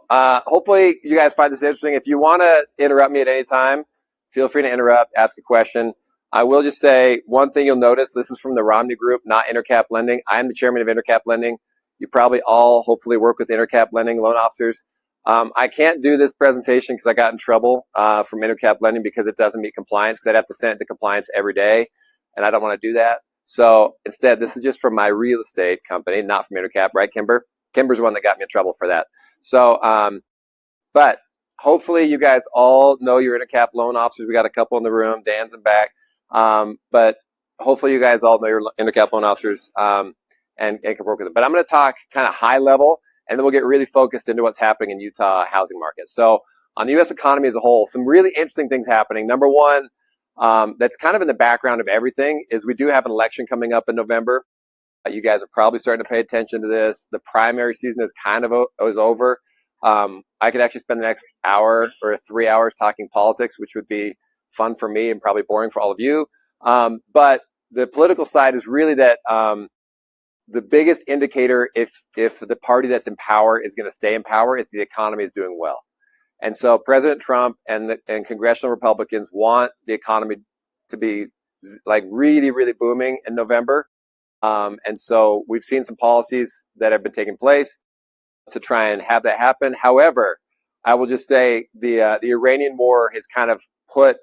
Hopefully you guys find this interesting. If you want to interrupt me at any time, feel free to interrupt, ask a question. I will just say one thing you'll notice, this is from the Romney group, not Intercap Lending. I'm the chairman of Intercap Lending. You probably all hopefully work with Intercap Lending loan officers. I can't do this presentation because I got in trouble from Intercap Lending because it doesn't meet compliance, because I'd have to send it to compliance every day, and I don't want to do that. So instead, this is just from my real estate company, not from Intercap, right, Kimber? Kimber's the one that got me in trouble for that. So, but hopefully you guys all know your Intercap loan officers. We got a couple in the room. Dan's in back. But hopefully you guys all know your Intercap loan officers and can work with them. But I'm going to talk kind of high level, and then we'll get really focused into what's happening in Utah housing market. So on the U.S. economy as a whole, some really interesting things happening. Number one, that's kind of in the background of everything, is we do have an election coming up in November. You guys are probably starting to pay attention to this. The primary season is kind of is over. I could actually spend the next hour or 3 hours talking politics, which would be fun for me and probably boring for all of you. But the political side is really that the biggest indicator if the party that's in power is going to stay in power if the economy is doing well. And so President Trump and congressional Republicans want the economy to be like really, really booming in November. And so we've seen some policies that have been taking place to try and have that happen. However, I will just say the Iranian war has kind of put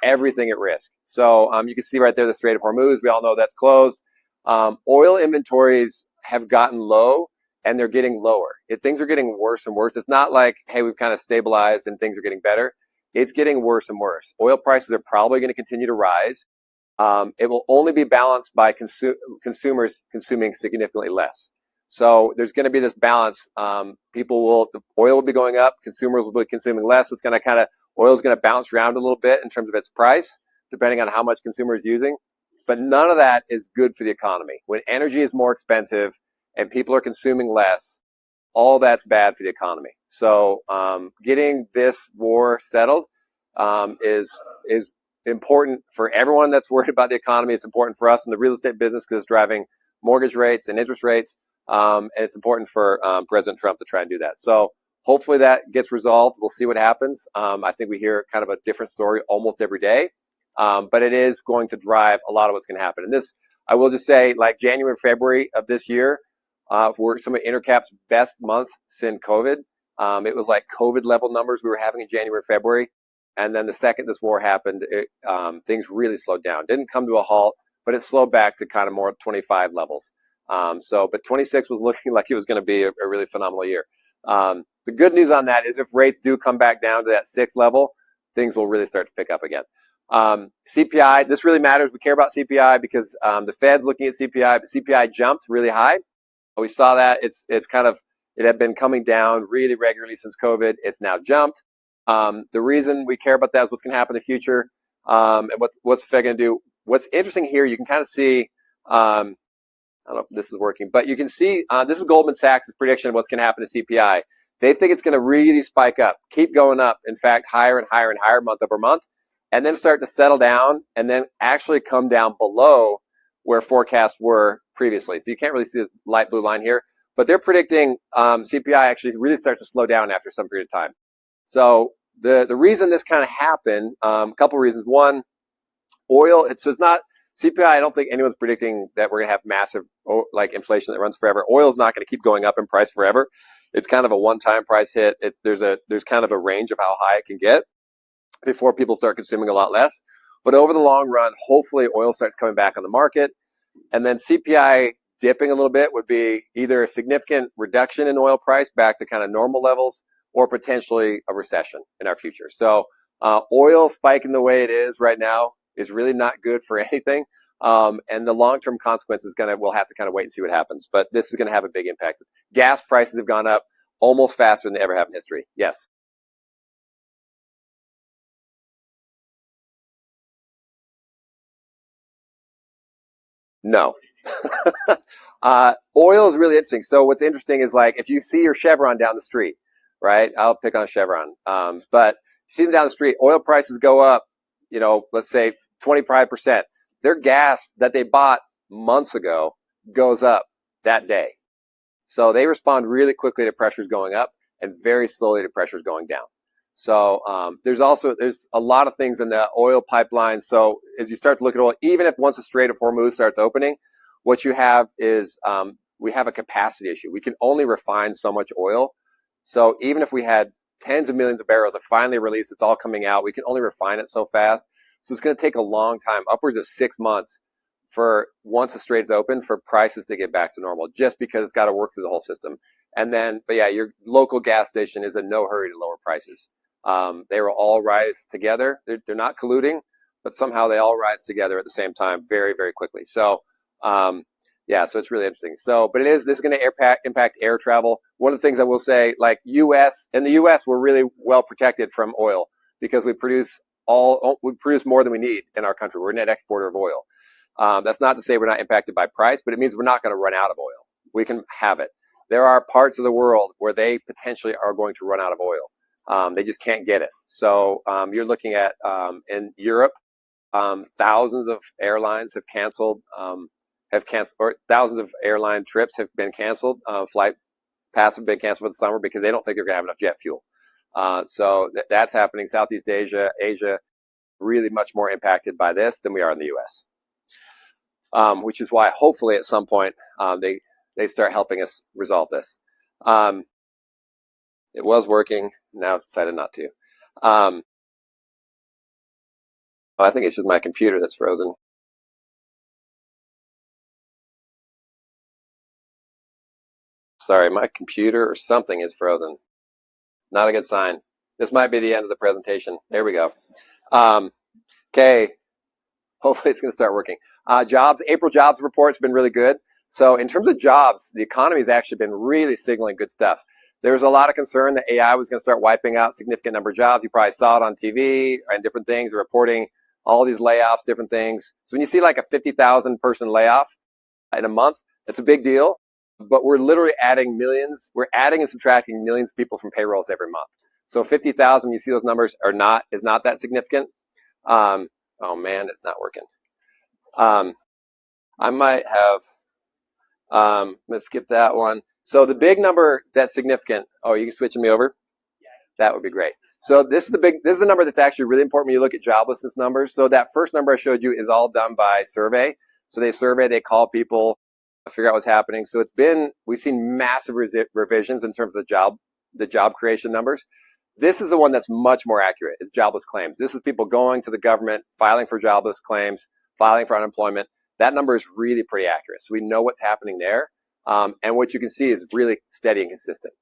everything at risk. So you can see right there the Strait of Hormuz. We all know that's closed. Oil inventories have gotten low, and they're getting lower. Things are getting worse and worse. It's not like, hey, we've kind of stabilized and things are getting better. It's getting worse and worse. Oil prices are probably going to continue to rise. It will only be balanced by consumers consuming significantly less. So there's going to be this balance. Oil will be going up. Consumers will be consuming less. So it's going to oil is going to bounce around a little bit in terms of its price, depending on how much consumer is using. But none of that is good for the economy. When energy is more expensive and people are consuming less, all that's bad for the economy. So getting this war settled is important for everyone that's worried about the economy. It's important for us in the real estate business because it's driving mortgage rates and interest rates. And it's important for President Trump to try and do that. So hopefully that gets resolved. We'll see what happens. I think we hear kind of a different story almost every day. But it is going to drive a lot of what's going to happen. And this, I will just say, like January and February of this year were some of Intercap's best months since COVID. It was like COVID level numbers we were having in January, February. And then the second this war happened, things really slowed down. Didn't come to a halt, but it slowed back to kind of more 25 levels. But 26 was looking like it was going to be a really phenomenal year. The good news on that is if rates do come back down to that 6 level, things will really start to pick up again. CPI, this really matters. We care about CPI because the Fed's looking at CPI, but CPI jumped really high. We saw that. It had been coming down really regularly since COVID. It's now jumped. The reason we care about that is what's going to happen in the future, and what's the Fed going to do. What's interesting here, you can kind of see, I don't know if this is working, but you can see this is Goldman Sachs' prediction of what's going to happen to CPI. They think it's going to really spike up, keep going up, in fact, higher and higher and higher month over month, and then start to settle down and then actually come down below where forecasts were previously. So you can't really see this light blue line here, but they're predicting CPI actually really starts to slow down after some period of time. So the reason this kind of happened, a couple of reasons. One, oil, it's not CPI. I don't think anyone's predicting that we're going to have massive inflation that runs forever. Oil's not going to keep going up in price forever. It's kind of a one-time price hit. There's kind of a range of how high it can get before people start consuming a lot less. But over the long run, hopefully oil starts coming back on the market. And then CPI dipping a little bit would be either a significant reduction in oil price back to kind of normal levels or potentially a recession in our future. So oil spiking the way it is right now is really not good for anything. And the long-term consequences we'll have to kind of wait and see what happens. But this is going to have a big impact. Gas prices have gone up almost faster than they ever have in history. Yes. No. Oil is really interesting. So what's interesting is if you see your Chevron down the street, right? I'll pick on Chevron. But see them down the street, oil prices go up, let's say 25%. Their gas that they bought months ago goes up that day. So they respond really quickly to pressures going up. and very slowly the pressure is going down. So there's a lot of things in the oil pipeline. So as you start to look at oil, even if once the Strait of Hormuz starts opening, what you have is we have a capacity issue. We can only refine so much oil. So even if we had tens of millions of barrels that finally released, it's all coming out, we can only refine it so fast. So it's going to take a long time, upwards of 6 months, for once the strait's open, for prices to get back to normal, just because it's got to work through the whole system. And then, but yeah, your local gas station is in no hurry to lower prices. They will all rise together. They're not colluding, but somehow they all rise together at the same time very, very quickly. So, yeah, so it's really interesting. So, but this is going to impact air travel. One of the things I will say, like in the U.S., we're really well protected from oil because we produce more than we need in our country. We're a net exporter of oil. That's not to say we're not impacted by price, but it means we're not going to run out of oil. We can have it. There are parts of the world where they potentially are going to run out of oil. They just can't get it. So you're looking at in Europe, thousands of airlines have canceled, or thousands of airline trips have been canceled. Flight paths have been canceled for the summer because they don't think they're going to have enough jet fuel. So that's happening. Southeast Asia, really much more impacted by this than we are in the U.S. Which is why hopefully at some point they start helping us resolve this. It was working. Now it's decided not to. I think it's just my computer that's frozen. Sorry, my computer or something is frozen. Not a good sign. This might be the end of the presentation. There we go. Okay. Hopefully it's going to start working. April jobs report's been really good. So in terms of jobs, the economy has actually been really signaling good stuff. There was a lot of concern that AI was going to start wiping out a significant number of jobs. You probably saw it on TV and different things, reporting all these layoffs, different things. So when you see like a 50,000 person layoff in a month, it's a big deal. But we're literally adding millions. We're adding and subtracting millions of people from payrolls every month. So 50,000, you see those numbers is not that significant. Oh man, it's not working. I might have, let's skip that one. So the big number that's significant. Oh, you can switch me over? That would be great. So this is the number that's actually really important when you look at joblessness numbers. So that first number I showed you is all done by survey. So they call people, figure out what's happening. So we've seen massive revisions in terms of the job creation numbers. This is the one that's much more accurate, is jobless claims. This is people going to the government, filing for jobless claims, filing for unemployment. That number is really pretty accurate. So we know what's happening there. And what you can see is really steady and consistent.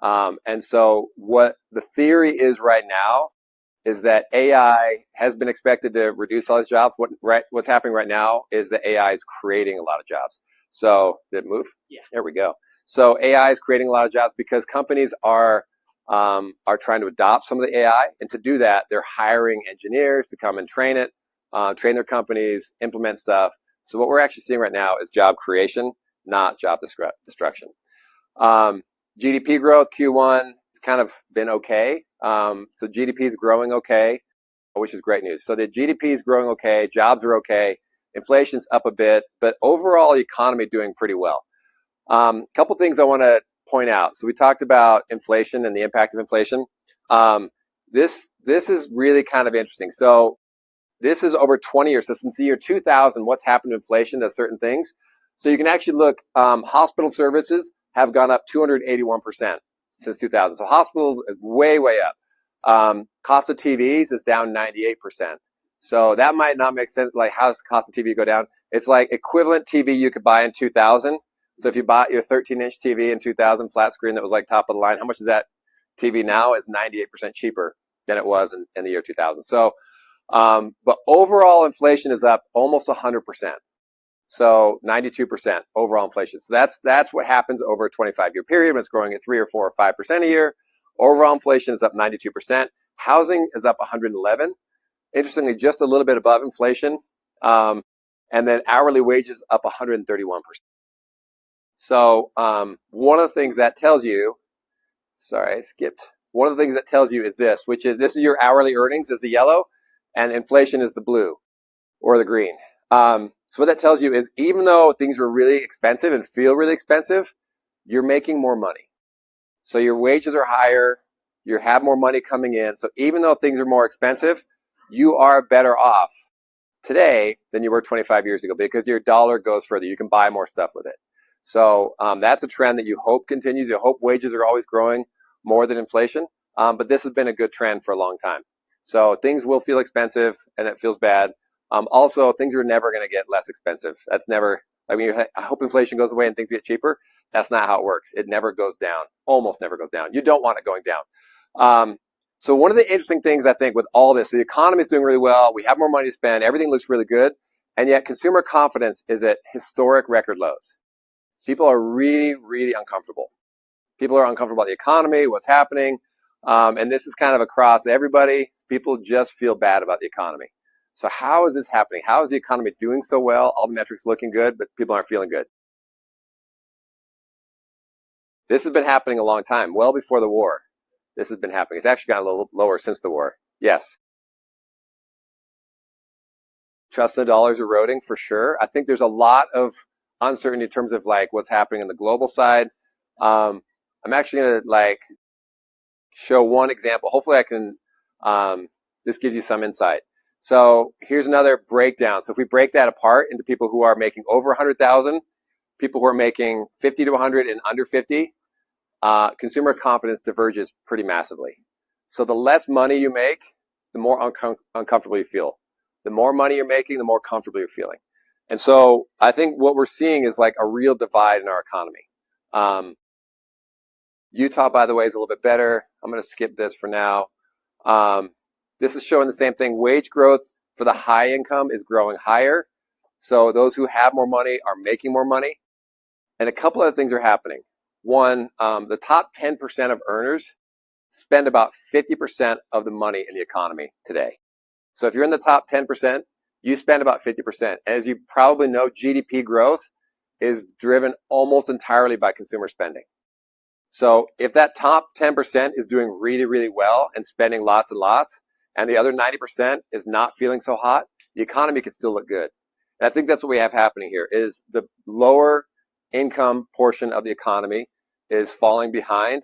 And so what the theory is right now is that AI has been expected to reduce all these jobs. What's happening right now is that AI is creating a lot of jobs. So did it move? Yeah. There we go. So AI is creating a lot of jobs because companies are trying to adopt some of the AI. And to do that, they're hiring engineers to come and train their companies, implement stuff. So what we're actually seeing right now is job creation, not job destruction. GDP growth, Q1, it's kind of been okay. So GDP is growing okay, which is great news. So the GDP is growing okay, jobs are okay, inflation's up a bit, but overall the economy doing pretty well. A couple things I want to point out. So we talked about inflation and the impact of inflation. This is really kind of interesting. So this is over 20 years. So since the year 2000, what's happened to inflation to certain things? So you can actually look, hospital services have gone up 281% since 2000. So hospitals is way, way up. Cost of TVs is down 98%. So that might not make sense. Like, how does cost of TV go down? It's like equivalent TV you could buy in 2000. So if you bought your 13-inch TV in 2000, flat screen that was like top of the line, how much is that TV now? Is 98% cheaper than it was in the year 2000. So, but overall inflation is up almost 100%. So 92% overall inflation. So that's what happens over a 25-year period when it's growing at 3 or 4 or 5% a year. Overall inflation is up 92%. Housing is up 111. Interestingly, just a little bit above inflation. And then hourly wages up 131%. So one of the things that tells you, sorry, I skipped. One of the things that tells you is this is your hourly earnings is the yellow, and inflation is the blue or the green. So what that tells you is even though things were really expensive and feel really expensive, you're making more money. So your wages are higher, you have more money coming in. So even though things are more expensive, you are better off today than you were 25 years ago because your dollar goes further. You can buy more stuff with it. So that's a trend that you hope continues. You hope wages are always growing more than inflation. But this has been a good trend for a long time. So things will feel expensive and it feels bad. Also, things are never going to get less expensive. That's never, I mean, I hope inflation goes away and things get cheaper. That's not how it works. It never goes down, almost never goes down. You don't want it going down. So one of the interesting things I think with all this, the economy is doing really well. We have more money to spend. Everything looks really good. And yet consumer confidence is at historic record lows. People are really, really uncomfortable. People are uncomfortable about the economy, what's happening. And this is kind of across everybody. People just feel bad about the economy. So how is this happening? How is the economy doing so well? All the metrics looking good, but people aren't feeling good. This has been happening a long time, well before the war. This has been happening. It's actually gotten a little lower since the war. Yes. Trust in the dollar is eroding for sure. I think there's a lot of uncertainty in terms of like what's happening on the global side. I'm actually going to show one example. Hopefully I can, this gives you some insight. So here's another breakdown. So if we break that apart into people who are making over 100,000, people who are making 50 to 100 and under 50, consumer confidence diverges pretty massively. So the less money you make, the more uncomfortable you feel. The more money you're making, the more comfortable you're feeling. And so I think what we're seeing is like a real divide in our economy. Utah, by the way, is a little bit better. I'm going to skip this for now. This is showing the same thing. Wage growth for the high income is growing higher. So those who have more money are making more money. And a couple other things are happening. One, the top 10% of earners spend about 50% of the money in the economy today. So if you're in the top 10%, you spend about 50%. As you probably know, GDP growth is driven almost entirely by consumer spending. So if that top 10% is doing really, really well and spending lots and lots, and the other 90% is not feeling so hot, the economy can still look good. And I think that's what we have happening here is the lower income portion of the economy is falling behind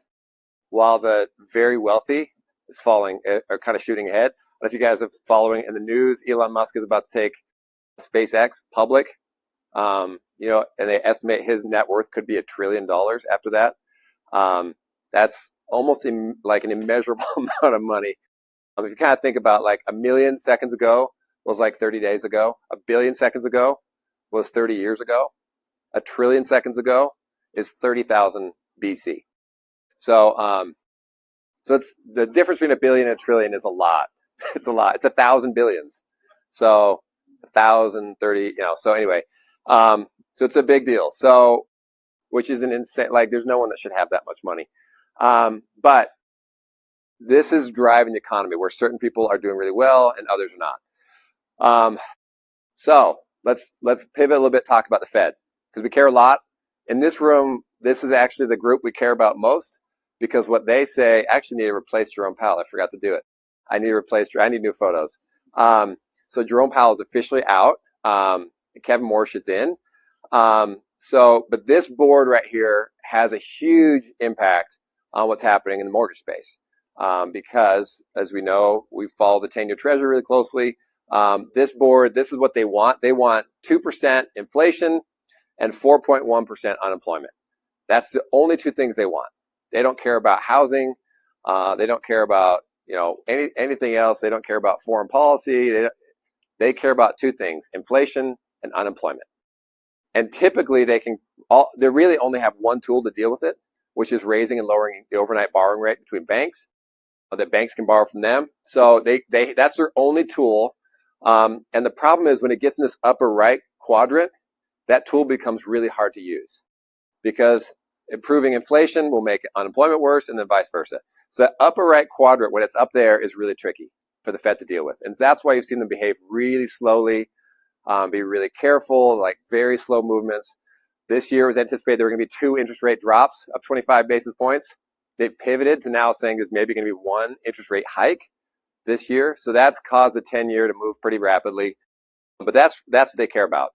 while the very wealthy is falling or kind of shooting ahead. I don't know if you guys are following in the news, Elon Musk is about to take SpaceX public, and they estimate his net worth could be $1 trillion after that. That's almost like an immeasurable amount of money. If you kind of think about like 1 million seconds ago was like 30 days ago, 1 billion seconds ago was 30 years ago, 1 trillion seconds ago is 30,000 BC. So it's the difference between 1 billion and 1 trillion is a lot. It's a lot. It's 1,000 billions. So 1,030, so anyway, so it's a big deal. So, which is an insane, like there's no one that should have that much money. But this is driving the economy where certain people are doing really well and others are not. So let's pivot a little bit, talk about the Fed because we care a lot. In this room, this is actually the group we care about most because what they say actually need to replace Jerome Powell. I forgot to do it. I need new photos. So Jerome Powell is officially out. Kevin Warsh is in. But this board right here has a huge impact on what's happening in the mortgage space. Because as we know, we follow the 10-year treasury really closely. This board, this is what they want. They want 2% inflation and 4.1% unemployment. That's the only two things they want. They don't care about housing. They don't care about, anything else. They don't care about foreign policy. They care about two things, inflation and unemployment. And typically they really only have one tool to deal with it, which is raising and lowering the overnight borrowing rate between banks. That banks can borrow from them. So that's their only tool. And the problem is when it gets in this upper right quadrant, that tool becomes really hard to use because improving inflation will make unemployment worse and then vice versa. So that upper right quadrant, when it's up there, is really tricky for the Fed to deal with. And that's why you've seen them behave really slowly, be really careful, like very slow movements. This year was anticipated there were going to be 2 interest rate drops of 25 basis points. They pivoted to now saying there's maybe going to be 1 interest rate hike this year. So that's caused the 10-year to move pretty rapidly. But that's what they care about.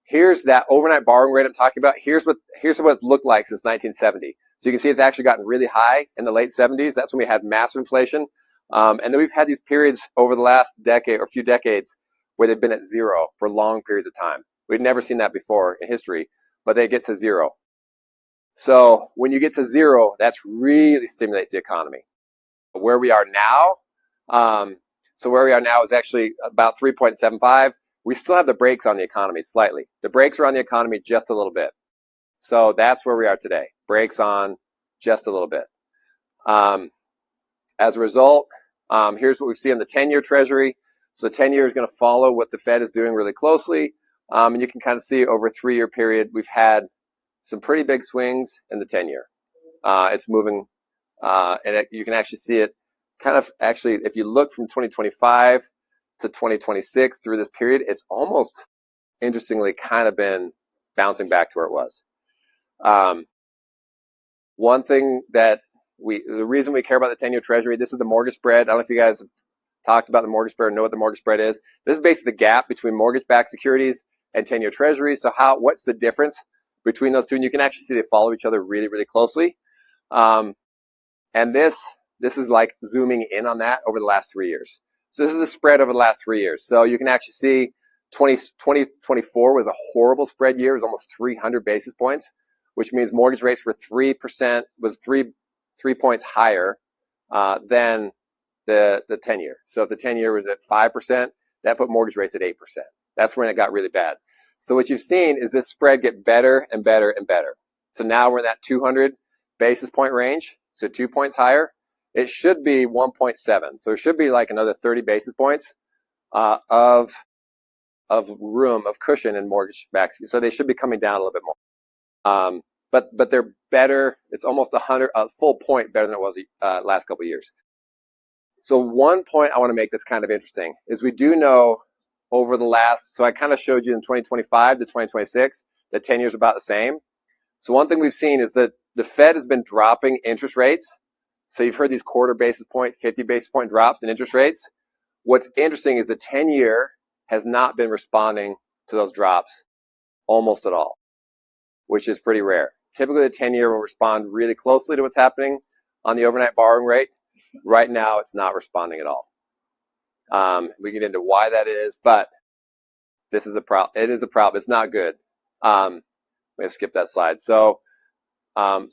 Here's that overnight borrowing rate I'm talking about. Here's what it's looked like since 1970. So you can see it's actually gotten really high in the late 70s. That's when we had massive inflation. And then we've had these periods over the last decade or few decades where they've been at zero for long periods of time. We'd never seen that before in history, but they get to zero. So when you get to zero, that's really stimulates the economy. Where we are now, where we are now is actually about 3.75. We still have the brakes on the economy slightly. The brakes are on the economy just a little bit. So that's where we are today. Brakes on just a little bit. As a result, here's what we see in the 10-year Treasury. So the 10-year is going to follow what the Fed is doing really closely. And you can kind of see over a 3-year period, we've had some pretty big swings in the 10-year. It's moving, you can actually see it kind of actually, if you look from 2025 to 2026 through this period, it's almost interestingly kind of been bouncing back to where it was. One thing that the reason we care about the 10-year Treasury, this is the mortgage spread. I don't know if you guys have talked about the mortgage spread or know what the mortgage spread is. This is basically the gap between mortgage-backed securities and 10-year Treasury. So what's the difference between those two? And you can actually see they follow each other really, really closely. And this is like zooming in on that over the last 3 years. So this is the spread over the last 3 years. So you can actually see 2024 was a horrible spread year. It was almost 300 basis points, which means mortgage rates were 3%, was 3 points higher than the 10-year. So if the 10-year was at 5%, that put mortgage rates at 8%. That's when it got really bad. So what you've seen is this spread get better and better and better. So now we're in that 200 basis point range, so 2 points higher. It should be 1.7. So it should be like another 30 basis points of room, of cushion in mortgage backs. So they should be coming down a little bit more. But they're better. It's almost a full point better than it was last couple of years. So one point I want to make that's kind of interesting is we do know over the last, so I kind of showed you in 2025 to 2026, the 10 years about the same. So one thing we've seen is that the Fed has been dropping interest rates. So you've heard these quarter basis point, 50 basis point drops in interest rates. What's interesting is the 10-year has not been responding to those drops almost at all, which is pretty rare. Typically, the 10-year will respond really closely to what's happening on the overnight borrowing rate. Right now, it's not responding at all. We get into why that is, but this is a problem. It is a problem. It's not good. I'm going to skip that slide. But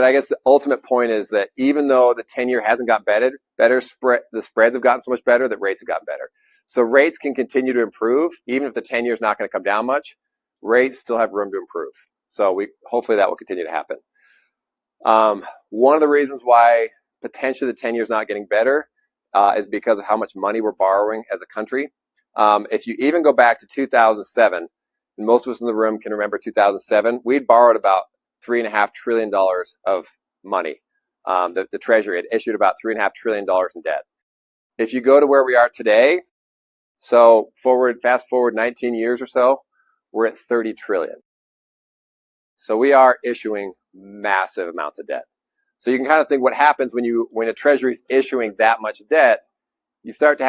I guess the ultimate point is that even though the 10-year hasn't got better, the spreads have gotten so much better that rates have gotten better. So rates can continue to improve, even if the 10-year is not going to come down much. Rates still have room to improve. So hopefully that will continue to happen. One of the reasons why potentially the 10-year is not getting better is because of how much money we're borrowing as a country. If you even go back to 2007, and most of us in the room can remember 2007, we'd borrowed about $3.5 trillion of money. The Treasury had issued about $3.5 trillion in debt. If you go to where we are today, so fast forward 19 years or so, we're at 30 trillion. So we are issuing massive amounts of debt. So you can kind of think what happens when a Treasury is issuing that much debt, you start to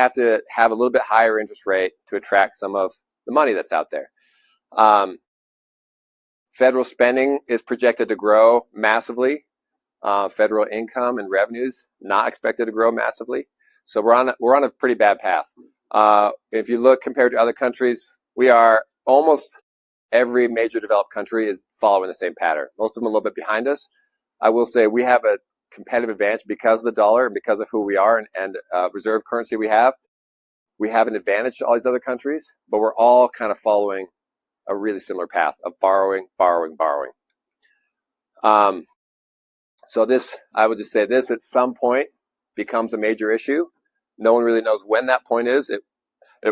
have a little bit higher interest rate to attract some of the money that's out there. Federal spending is projected to grow massively. Federal income and revenues not expected to grow massively. So we're on a pretty bad path. If you look compared to other countries, we are almost every major developed country is following the same pattern. Most of them a little bit behind us. I will say we have a competitive advantage because of the dollar and because of who we are and reserve currency we have. We have an advantage to all these other countries, but we're all kind of following a really similar path of borrowing. So this, I would just say this, at some point becomes a major issue. No one really knows when that point is. It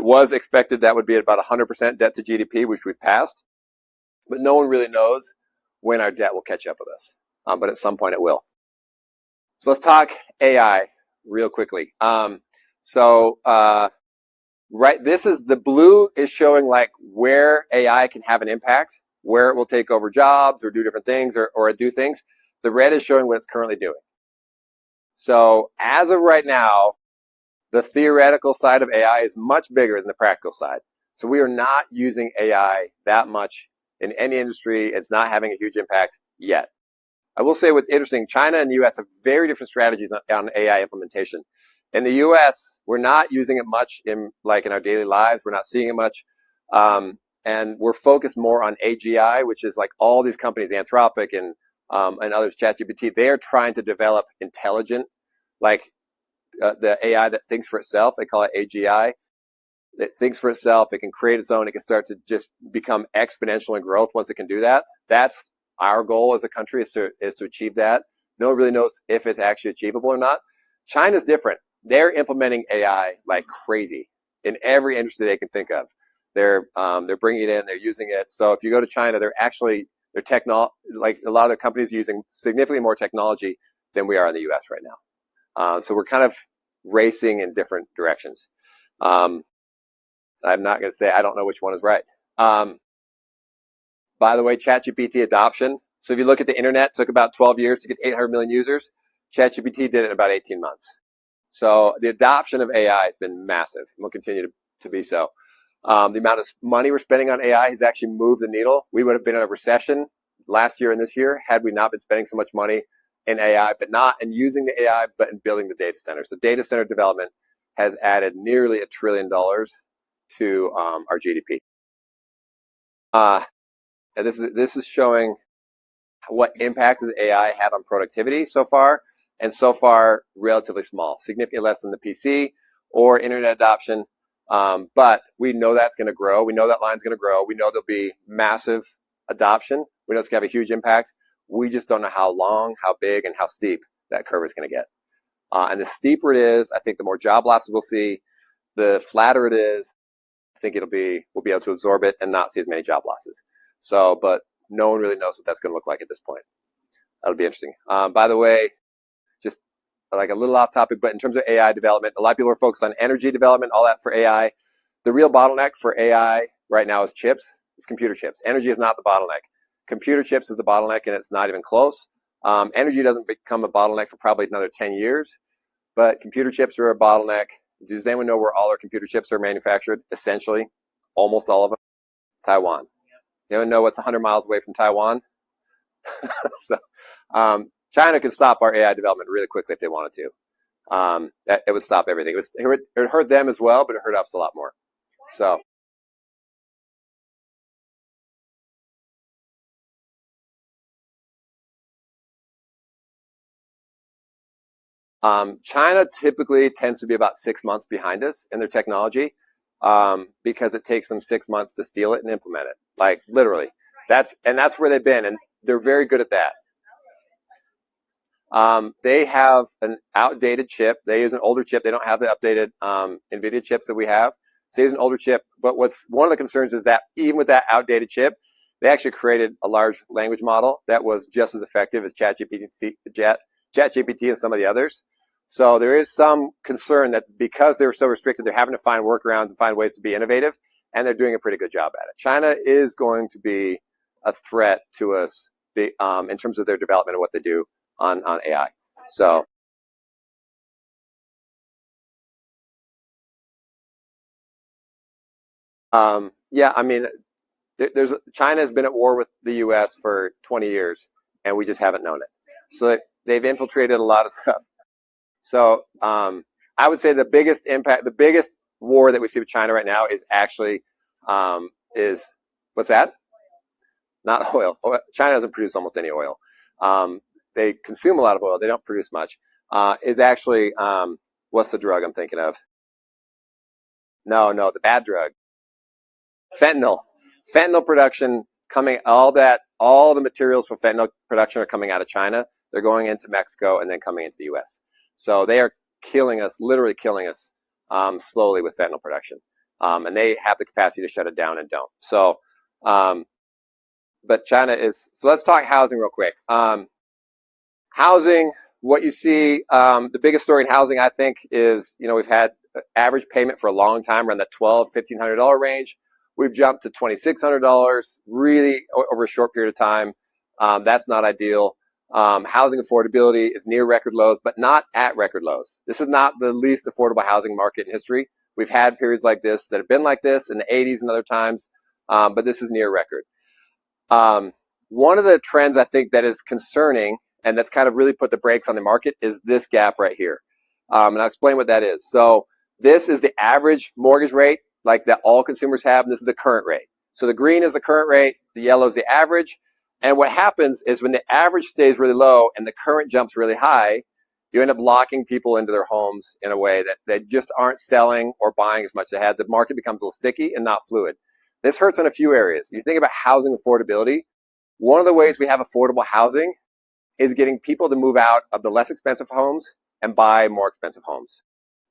was expected that would be at about 100% debt to GDP, which we've passed. But no one really knows when our debt will catch up with us. But at some point it will. So let's talk AI real quickly. This is the blue is showing like where AI can have an impact, where it will take over jobs or do different things or do things. The red is showing what it's currently doing. So as of right now, the theoretical side of AI is much bigger than the practical side. So we are not using AI that much in any industry. It's not having a huge impact yet. I will say what's interesting, China and the US have very different strategies on AI implementation. In the US, we're not using it much in our daily lives. We're not seeing it much. And we're focused more on AGI, which is like all these companies, Anthropic and others, ChatGPT, they're trying to develop intelligent, the AI that thinks for itself. They call it AGI. It thinks for itself. It can create its own. It can start to just become exponential in growth once it can do that. That's our goal as a country, is to achieve that. No one really knows if it's actually achievable or not. China's different. They're implementing AI like crazy in every industry they can think of. They're bringing it in. They're using it. So if you go to China, like a lot of their companies are using significantly more technology than we are in the U.S. right now. So we're kind of racing in different directions. I'm not going to say I don't know which one is right. By the way, ChatGPT adoption. So if you look at the internet, it took about 12 years to get 800 million users. ChatGPT did it in about 18 months. So the adoption of AI has been massive and will continue to be so. The amount of money we're spending on AI has actually moved the needle. We would have been in a recession last year and this year had we not been spending so much money in AI, but not in using the AI, but in building the data center. So data center development has added nearly $1 trillion to our GDP. And this is showing what impact has AI had on productivity so far, and so far relatively small, significantly less than the PC or internet adoption. But we know that's going to grow. We know that line's going to grow. We know there'll be massive adoption. We know it's going to have a huge impact. We just don't know how long, how big, and how steep that curve is going to get. And the steeper it is, I think the more job losses we'll see. The flatter it is, I think we'll be able to absorb it and not see as many job losses. So, but no one really knows what that's going to look like at this point. That'll be interesting. By the way, just like a little off topic, but in terms of AI development, a lot of people are focused on energy development, all that for AI. The real bottleneck for AI right now is chips. It's computer chips. Energy is not the bottleneck. Computer chips is the bottleneck, and it's not even close. Energy doesn't become a bottleneck for probably another 10 years, but computer chips are a bottleneck. Does anyone know where all our computer chips are manufactured? Essentially, almost all of them. Taiwan. Anyone know what's 100 miles away from Taiwan? So, China could stop our AI development really quickly if they wanted to. It would stop everything. It would hurt them as well, but it hurt us a lot more. So, China typically tends to be about 6 months behind us in their technology, because it takes them 6 months to steal it and implement it. Like literally, that's where they've been, and they're very good at that. They have an outdated chip. They use an older chip. They don't have the updated NVIDIA chips that we have. So they use an older chip. But one of the concerns is that even with that outdated chip, they actually created a large language model that was just as effective as ChatGPT and some of the others. So there is some concern that because they're so restricted, they're having to find workarounds and find ways to be innovative, and they're doing a pretty good job at it. China is going to be a threat to us in terms of their development and what they do on AI. So, yeah, I mean, China has been at war with the U.S. for 20 years, and we just haven't known it. So they've infiltrated a lot of stuff. So I would say the biggest war that we see with China right now is actually is what's that? Not oil. China doesn't produce almost any oil. They consume a lot of oil. They don't produce much. Is actually what's the drug I'm thinking of? No, the bad drug. Fentanyl. Fentanyl production all the materials for fentanyl production are coming out of China. They're going into Mexico and then coming into the U.S. So they are killing us, literally killing us slowly with fentanyl production. And they have the capacity to shut it down and don't. So, but China is, so let's talk housing real quick. Housing, what you see, the biggest story in housing, I think, is, we've had average payment for a long time around that $1,200, $1,500 range. We've jumped to $2,600 really over a short period of time. That's not ideal. Housing affordability is near record lows, but not at record lows. This is not the least affordable housing market in history. We've had periods like this that have been like this in the 80s and other times, but this is near record. One of the trends I think that is concerning and that's kind of really put the brakes on the market, is this gap right here. And I'll explain what that is. So this is the average mortgage rate, like that all consumers have, and this is the current rate. So the green is the current rate, the yellow is the average. And what happens is when the average stays really low and the current jumps really high, you end up locking people into their homes in a way that they just aren't selling or buying as much as they had. The market becomes a little sticky and not fluid. This hurts in a few areas. You think about housing affordability. One of the ways we have affordable housing is getting people to move out of the less expensive homes and buy more expensive homes.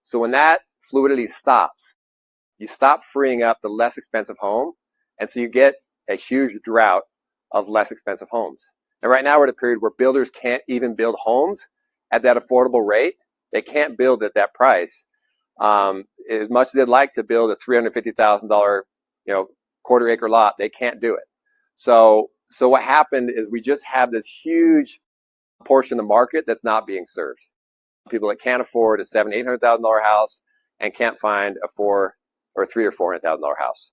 So when that fluidity stops, you stop freeing up the less expensive home, and so you get a huge drought of less expensive homes. And right now we're at a period where builders can't even build homes at that affordable rate. They can't build at that price. As much as they'd like to build a $350,000, quarter acre lot, they can't do it. So what happened is we just have this huge portion of the market that's not being served. People that can't afford a $700,000-$800,000 house and can't find a $400,000 or $300,000 or $400,000 house.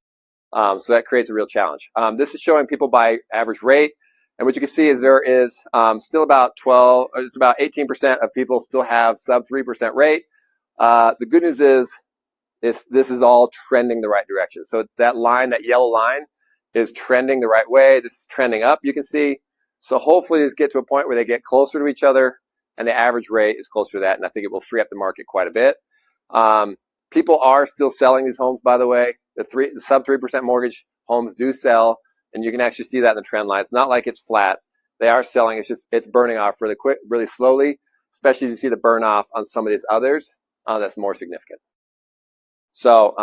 So that creates a real challenge. This is showing people by average rate. And what you can see is there is still about 18% of people still have sub 3% rate. The good news is this is all trending the right direction. So that line, that yellow line, is trending the right way. This is trending up, you can see. So hopefully this get to a point where they get closer to each other and the average rate is closer to that. And I think it will free up the market quite a bit. People are still selling these homes, by the way. The sub 3% mortgage homes do sell, and you can actually see that in the trend line. It's not like it's flat. They are selling. It's burning off really quick, really slowly, especially as you see the burn off on some of these others. That's more significant. So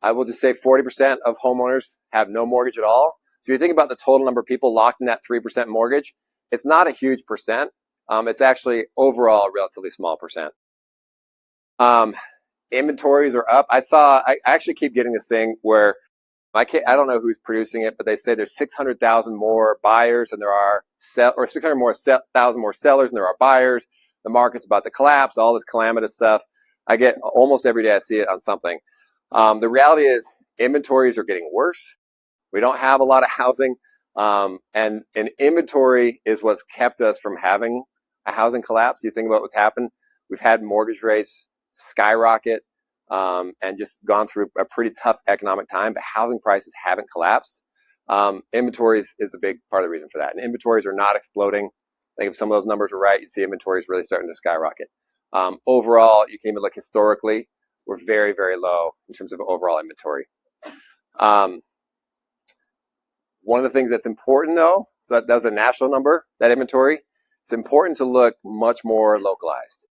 I will just say 40% of homeowners have no mortgage at all. So you think about the total number of people locked in that 3% mortgage. It's not a huge percent. It's actually overall a relatively small percent. Inventories are up. I actually keep getting this thing where I don't know who's producing it, but they say there's 600,000 more buyers and there are 600,000 more sellers and there are buyers. The market's about to collapse, all this calamitous stuff. I get almost every day I see it on something. The reality is inventories are getting worse. We don't have a lot of housing. And inventory is what's kept us from having a housing collapse. You think about what's happened. We've had mortgage rates skyrocket and just gone through a pretty tough economic time, but housing prices haven't collapsed. Inventories is the big part of the reason for that. And inventories are not exploding. I think if some of those numbers are right, you'd see inventories really starting to skyrocket. Overall, you can even look historically, we're very, very low in terms of overall inventory. One of the things that's important though, so that was a national number, that inventory, it's important to look much more localized.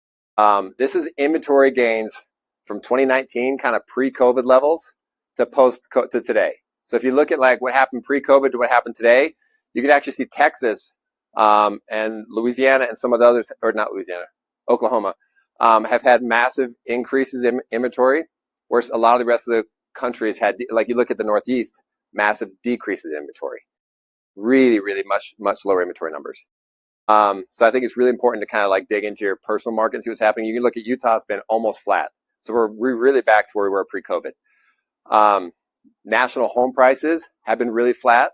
This is inventory gains from 2019, kind of pre-COVID levels to to today. So if you look at like what happened pre-COVID to what happened today, you can actually see Texas and Louisiana and some of the others, or not Louisiana, Oklahoma, have had massive increases in inventory, whereas a lot of the rest of the country has had, like you look at the Northeast, massive decreases in inventory. Really, really much lower inventory numbers. So I think it's really important to kind of like dig into your personal market and see what's happening. You can look at Utah, it's been almost flat. So we're really back to where we were pre-COVID. National home prices have been really flat,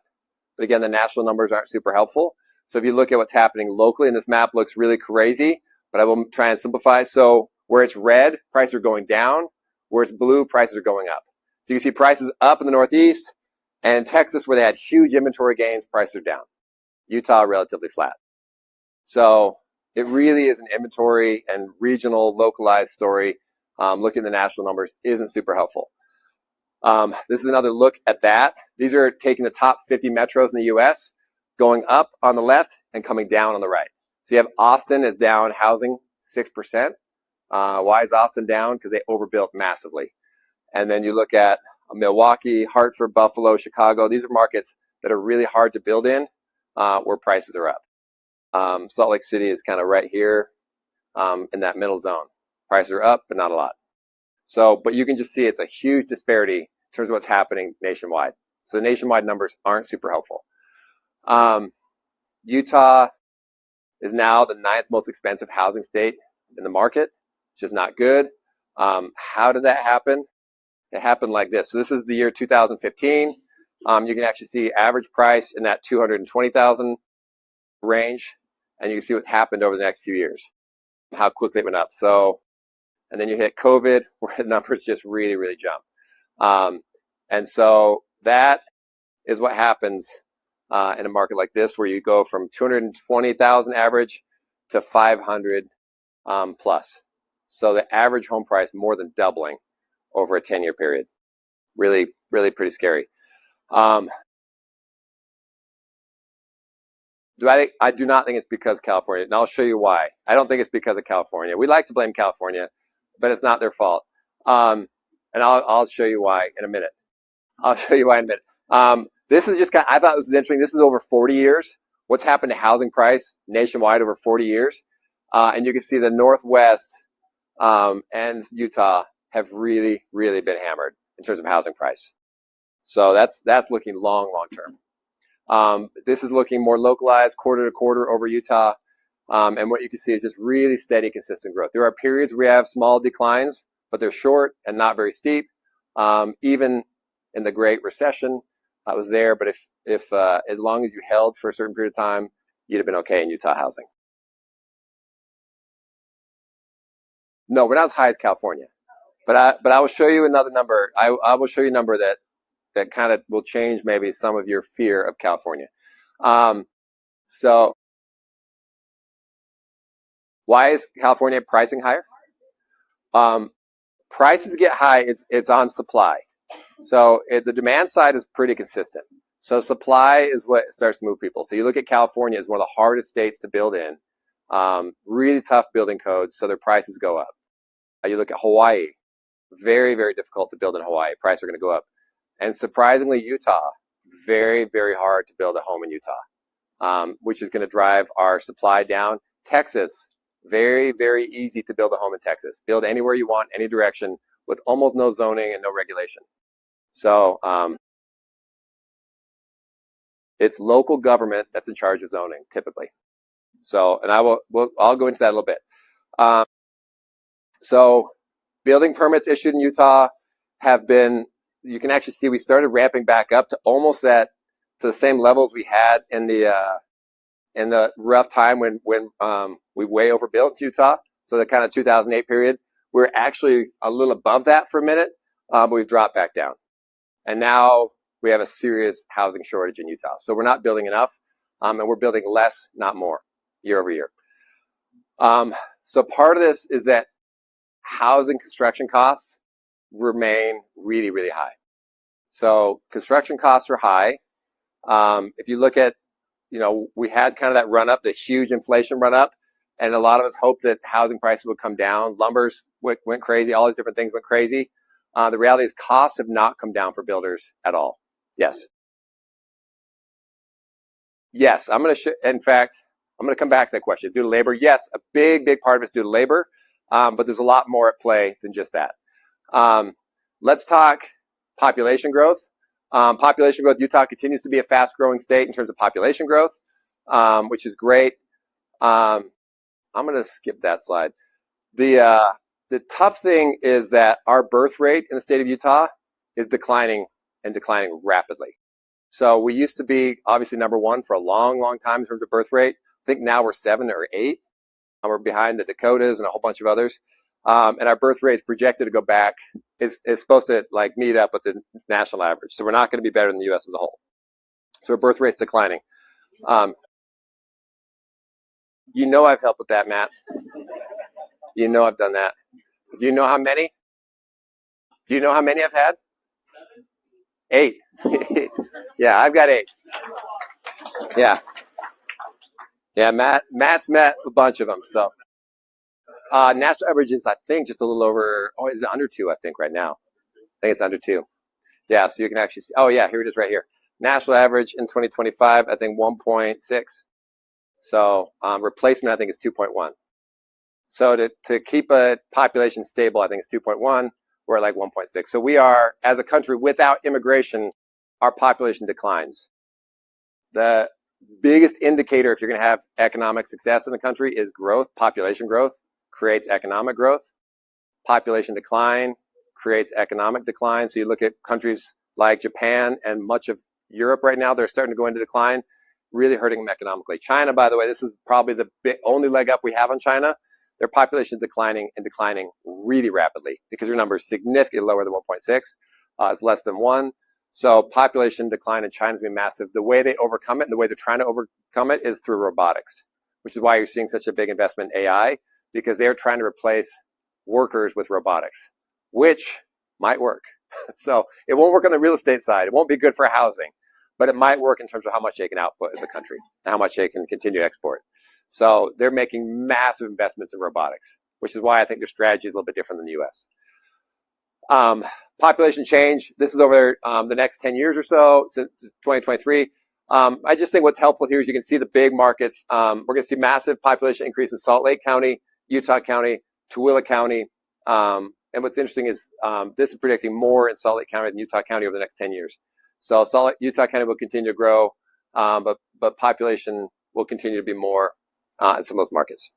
but again, the national numbers aren't super helpful. So if you look at what's happening locally, and this map looks really crazy, but I will try and simplify. So where it's red, prices are going down. Where it's blue, prices are going up. So you can see prices up in the Northeast, and in Texas, where they had huge inventory gains, prices are down. Utah, relatively flat. So it really is an inventory and regional, localized story. Looking at the national numbers isn't super helpful. This is another look at that. These are taking the top 50 metros in the U.S., going up on the left and coming down on the right. So you have Austin is down housing 6%. Why is Austin down? Because they overbuilt massively. And then you look at Milwaukee, Hartford, Buffalo, Chicago. These are markets that are really hard to build in, where prices are up. Salt Lake City is kind of right here in that middle zone. Prices are up, but not a lot. So, but you can just see it's a huge disparity in terms of what's happening nationwide. So the nationwide numbers aren't super helpful. Utah is now the 9th most expensive housing state in the market, which is not good. How did that happen? It happened like this. So this is the year 2015. You can actually see average price in that 220,000 range, and you can see what's happened over the next few years, how quickly it went up. So, and then you hit COVID, where the numbers just really, really jump. And so that is what happens in a market like this, where you go from 220,000 average to 500 plus. So the average home price more than doubling over a 10-year period. Really, really pretty scary. I do not think it's because of California, and I'll show you why. I don't think it's because of California. We like to blame California, but it's not their fault. And I'll show you why in a minute. This is just I thought it was interesting. This is over 40 years. What's happened to housing price nationwide over 40 years? And you can see the Northwest and Utah have really, really been hammered in terms of housing price. So that's looking long term. This is looking more localized, quarter to quarter over Utah. And what you can see is just really steady, consistent growth. There are periods where we have small declines, but they're short and not very steep. Even in the Great Recession, I was there. But if as long as you held for a certain period of time, you'd have been okay in Utah housing. No, we're not as high as California. But I will show you another number. I will show you a number that kind of will change maybe some of your fear of California. So why is California pricing higher? Prices get high. It's on supply. So the demand side is pretty consistent. So supply is what starts to move people. So you look at California as one of the hardest states to build in. Really tough building codes, so their prices go up. You look at Hawaii, very, very difficult to build in Hawaii. Prices are going to go up. And surprisingly, Utah, very, very hard to build a home in Utah, which is going to drive our supply down. Texas, very, very easy to build a home in Texas. Build anywhere you want, any direction, with almost no zoning and no regulation. So it's local government that's in charge of zoning, typically. So, and I'll go into that a little bit. So building permits issued in Utah have been, you can actually see we started ramping back up to almost to the same levels we had in the rough time when we way overbuilt Utah. So the kind of 2008 period, we're actually a little above that for a minute, but we've dropped back down. And now we have a serious housing shortage in Utah. So we're not building enough, and we're building less, not more, year over year. So part of this is that housing construction costs remain really, really high. So construction costs are high. If you look at, we had kind of that run up, the huge inflation run up, and a lot of us hoped that housing prices would come down. Lumbers went crazy. All these different things went crazy. The reality is costs have not come down for builders at all. Yes. Yes. In fact, I'm going to come back to that question. Due to labor, yes, a big, big part of it's due to labor. But there's a lot more at play than just that. Let's talk population growth. Population growth, Utah continues to be a fast-growing state in terms of population growth, which is great. I'm going to skip that slide. The tough thing is that our birth rate in the state of Utah is declining rapidly. So we used to be obviously number one for a long, long time in terms of birth rate. I think now we're 7 or 8. We're behind the Dakotas and a whole bunch of others. And our birth rate is projected to go back. It's supposed to meet up with the national average. So we're not going to be better than the U.S. as a whole. So our birth rate's declining. I've helped with that, Matt. I've done that. Do you know how many? Do you know how many I've had? 8. Yeah, I've got 8. Yeah. Yeah, Matt's met a bunch of them. So national average is, I think, just a little over. Oh, is it under 2? I think right now. I think it's under 2. Yeah, so you can actually see. Oh, yeah, here it is right here. National average in 2025, I think 1.6. So replacement, I think, is 2.1. So to keep a population stable, I think it's 2.1. We're at 1.6. So we are, as a country, without immigration, our population declines. The biggest indicator if you're going to have economic success in the country is growth. Population growth creates economic growth. Population decline creates economic decline. So you look at countries like Japan and much of Europe right now, they're starting to go into decline. really hurting them economically. China, by the way, this is probably the only leg up we have on China. Their population is declining really rapidly because their number is significantly lower than 1.6. It's less than 1. So population decline in China is going to be massive. The way they overcome it and the way they're trying to overcome it is through robotics, which is why you're seeing such a big investment in AI, because they're trying to replace workers with robotics, which might work. So it won't work on the real estate side. It won't be good for housing, but it might work in terms of how much they can output as a country and how much they can continue to export. So they're making massive investments in robotics, which is why I think their strategy is a little bit different than the U.S. Population change. This is over the next 10 years or so, since 2023. I just think what's helpful here is you can see the big markets. We're going to see massive population increase in Salt Lake County, Utah County, Tooele County. And what's interesting is this is predicting more in Salt Lake County than Utah County over the next 10 years. So Utah County will continue to grow, but population will continue to be more in some of those markets.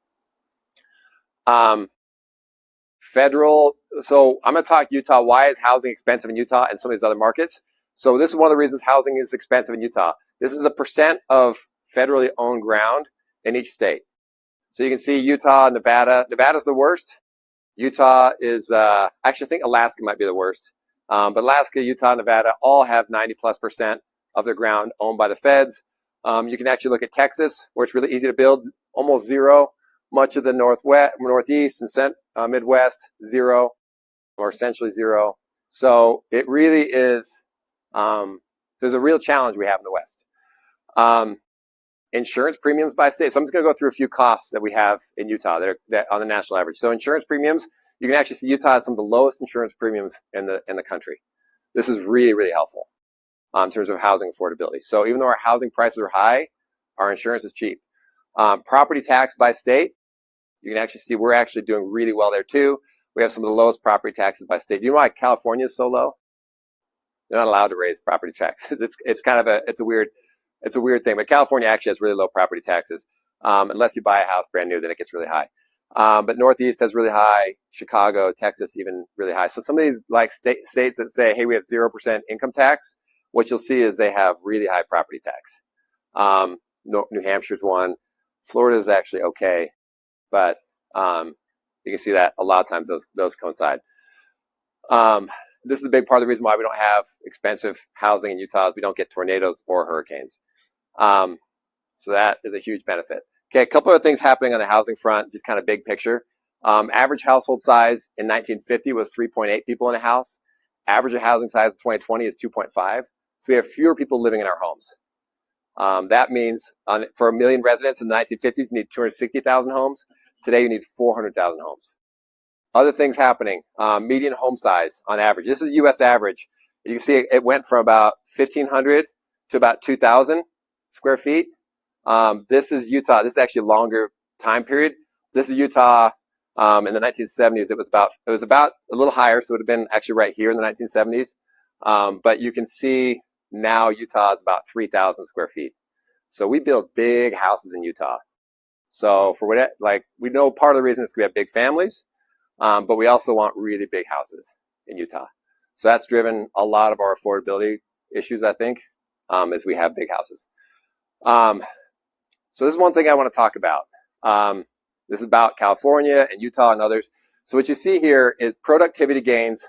Federal. So I'm going to talk Utah. Why is housing expensive in Utah and some of these other markets? So this is one of the reasons housing is expensive in Utah. This is the percent of federally owned ground in each state. So you can see Utah, Nevada. Nevada's the worst. Utah is, actually I think Alaska might be the worst. But Alaska, Utah, Nevada all have 90+% of their ground owned by the feds. You can actually look at Texas, where it's really easy to build, almost zero. Much of the Northeast and Midwest, zero, or essentially zero. So it really is, there's a real challenge we have in the West. Insurance premiums by state. So I'm just going to go through a few costs that we have in Utah that on the national average. So insurance premiums, you can actually see Utah has some of the lowest insurance premiums in the country. This is really, really helpful in terms of housing affordability. So even though our housing prices are high, our insurance is cheap. Property tax by state, you can actually see we're actually doing really well there too. We have some of the lowest property taxes by state. Do you know why California is so low? They're not allowed to raise property taxes. It's a weird thing. But California actually has really low property taxes, unless you buy a house brand new, then it gets really high. But Northeast has really high. Chicago, Texas, even really high. So some of these like states that say, hey, we have 0% income tax, what you'll see is they have really high property tax. New Hampshire's one. Florida's actually okay, but you can see that a lot of times those coincide. This is a big part of the reason why we don't have expensive housing in Utah is we don't get tornadoes or hurricanes. So that is a huge benefit. Okay, a couple of things happening on the housing front, just kind of big picture. Average household size in 1950 was 3.8 people in a house. Average housing size in 2020 is 2.5. So we have fewer people living in our homes. That means for 1 million residents in the 1950s, you need 260,000 homes. Today, you need 400,000 homes. Other things happening, median home size on average. This is U.S. average. You can see it went from about 1,500 to about 2,000 square feet. This is Utah. This is actually a longer time period. This is Utah in the 1970s. It was about a little higher, so it would have been actually right here in the 1970s. But you can see now Utah is about 3,000 square feet. So we build big houses in Utah. So we know part of the reason is we have big families. But we also want really big houses in Utah. So that's driven a lot of our affordability issues, I think, as we have big houses. So this is one thing I want to talk about. This is about California and Utah and others. So what you see here is productivity gains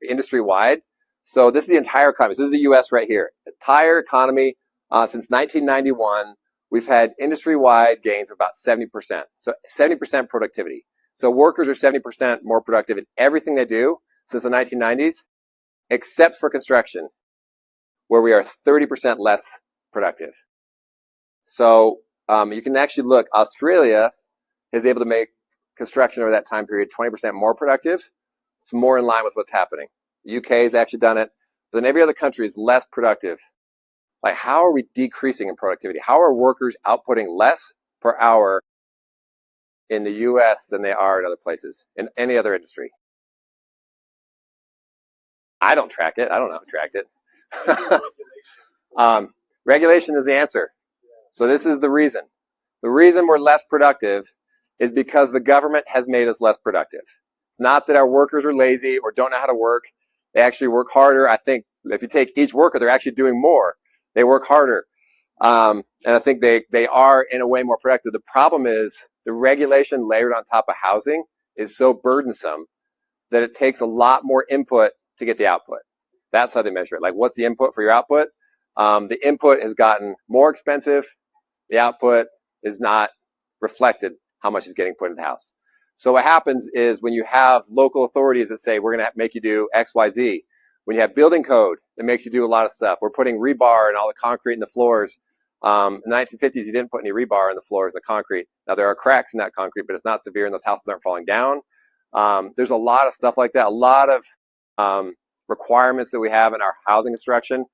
industry-wide. So this is the entire economy. So this is the U.S. right here. Entire economy since 1991, we've had industry-wide gains of about 70%. So 70% productivity. So workers are 70% more productive in everything they do since the 1990s, except for construction, where we are 30% less productive. So you can actually look, Australia is able to make construction over that time period 20% more productive. It's more in line with what's happening. The UK has actually done it, but then every other country is less productive. Like, how are we decreasing in productivity? How are workers outputting less per hour in the U.S. than they are in other places, in any other industry? I don't track it. I don't know who tracked it. Regulation is the answer. So this is the reason. The reason we're less productive is because the government has made us less productive. It's not that our workers are lazy or don't know how to work. They actually work harder. I think if you take each worker, they're actually doing more. They work harder. And I think they are in a way more productive. The problem is the regulation layered on top of housing is so burdensome that it takes a lot more input to get the output. That's how they measure it. Like, what's the input for your output? The input has gotten more expensive. The output is not reflected how much is getting put in the house. So what happens is when you have local authorities that say, we're going to make you do X, Y, Z, when you have building code that makes you do a lot of stuff, we're putting rebar and all the concrete in the floors. In the 1950s, you didn't put any rebar in the floors and the concrete. Now, there are cracks in that concrete, but it's not severe and those houses aren't falling down. There's a lot of stuff like that, a lot of requirements that we have in our housing construction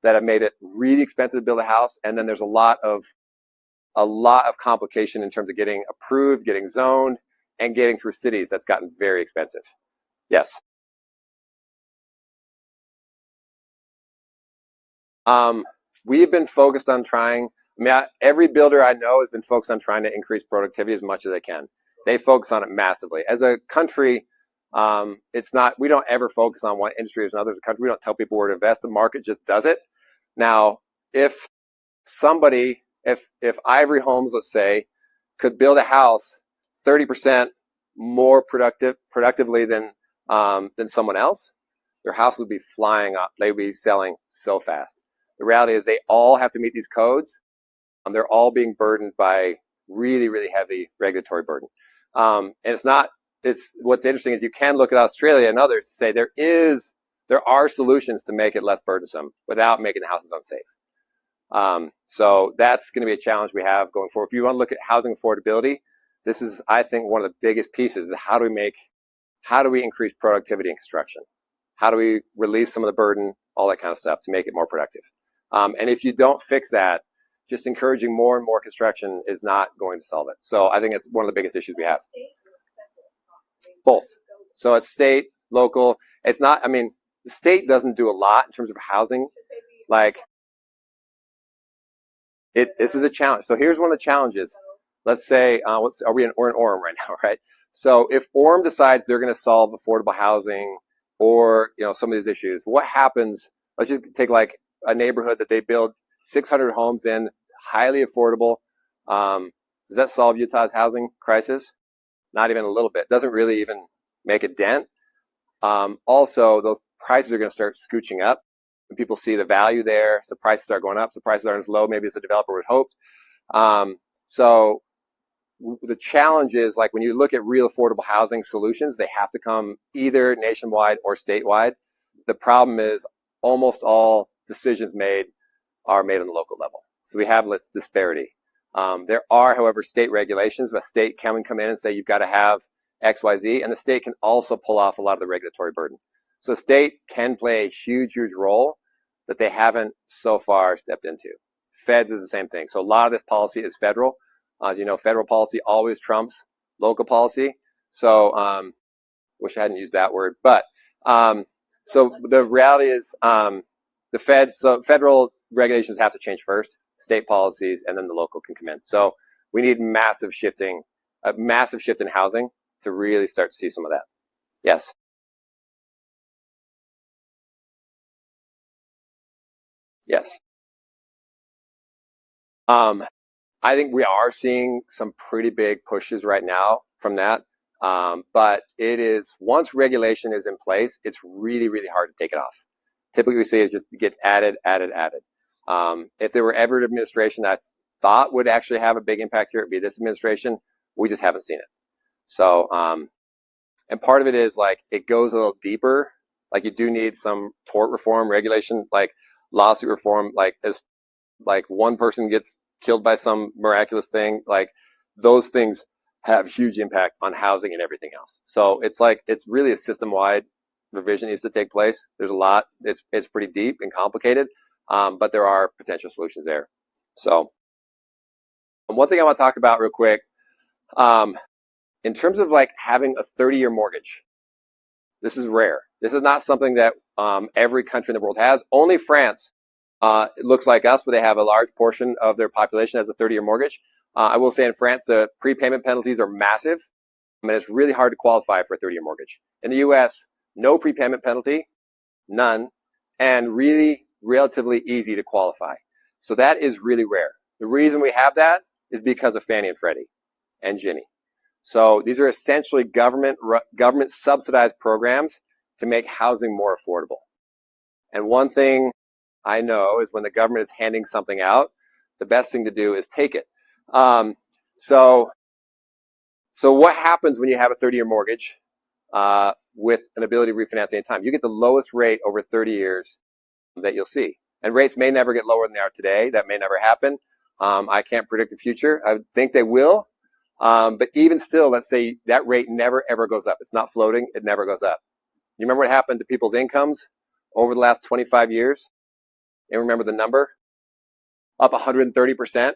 that have made it really expensive to build a house. And then there's a lot of complication in terms of getting approved, getting zoned, and getting through cities. That's gotten very expensive. Yes. We've been focused on trying, every builder I know has been focused on trying to increase productivity as much as they can. They focus on it massively. As a country, we don't ever focus on one industry as another. As a country, we don't tell people where to invest. The market just does it. Now, if Ivory Homes, let's say, could build a house 30% more productively than someone else, their house would be flying up. They'd be selling so fast. The reality is they all have to meet these codes. They're all being burdened by really, really heavy regulatory burden. And what's interesting is you can look at Australia and others to say there are solutions to make it less burdensome without making the houses unsafe. So that's going to be a challenge we have going forward. If you want to look at housing affordability, this is, I think, one of the biggest pieces. Is how do we increase productivity in construction? How do we release some of the burden, all that kind of stuff to make it more productive? And if you don't fix that, just encouraging more and more construction is not going to solve it. So I think it's one of the biggest issues we have. Both. So it's state, local. It's not, the state doesn't do a lot in terms of housing. Like, this is a challenge. So here's one of the challenges. Let's say, we're in Orem right now, right? So if Orem decides they're going to solve affordable housing or, some of these issues, what happens? Let's just take like a neighborhood that they build 600 homes in, highly affordable. Does that solve Utah's housing crisis? Not even a little bit. Doesn't really even make a dent. Also, those prices are going to start scooching up. When people see the value there, so prices start going up. So prices aren't as low maybe as the developer would hope. So the challenge is, like, when you look at real affordable housing solutions, they have to come either nationwide or statewide. The problem is almost all decisions are made on the local level. So we have this disparity. There are, however, state regulations. A state can come in and say you've got to have X, Y, Z, and the state can also pull off a lot of the regulatory burden. So state can play a huge, huge role that they haven't so far stepped into. Feds is the same thing. So a lot of this policy is federal. As you know, federal policy always trumps local policy. So wish I hadn't used that word. But so the reality is so federal regulations have to change first, state policies, and then the local can come in. So we need a massive shift in housing to really start to see some of that. Yes. Yes. I think we are seeing some pretty big pushes right now from that. But once regulation is in place, it's really, really hard to take it off. Typically, we see it just gets added. If there were ever an administration that I thought would actually have a big impact here, it'd be this administration. We just haven't seen it. So, and part of it is, like, it goes a little deeper. Like, you do need some tort reform, regulation, like lawsuit reform. As one person gets killed by some miraculous thing, like, those things have huge impact on housing and everything else. So it's really a system-wide revision needs to take place. There's a lot. It's pretty deep and complicated, but there are potential solutions there. So one thing I want to talk about real quick, in terms of like having a 30-year mortgage, this is rare. This is not something that every country in the world has. Only France, it looks like us, but they have a large portion of their population has a 30-year mortgage. I will say in France, the prepayment penalties are massive. I mean, it's really hard to qualify for a 30-year mortgage. In the U.S., no prepayment penalty, none, and really relatively easy to qualify. So that is really rare. The reason we have that is because of Fannie and Freddie and Ginnie. So these are essentially government subsidized programs to make housing more affordable. And one thing I know is when the government is handing something out, the best thing to do is take it. So what happens when you have a 30-year mortgage with an ability to refinance any time? You get the lowest rate over 30 years that you'll see. And rates may never get lower than they are today. That may never happen. I can't predict the future. I think they will. But even still, let's say that rate never, ever goes up. It's not floating. It never goes up. You remember what happened to people's incomes over the last 25 years? And remember the number? Up 130%.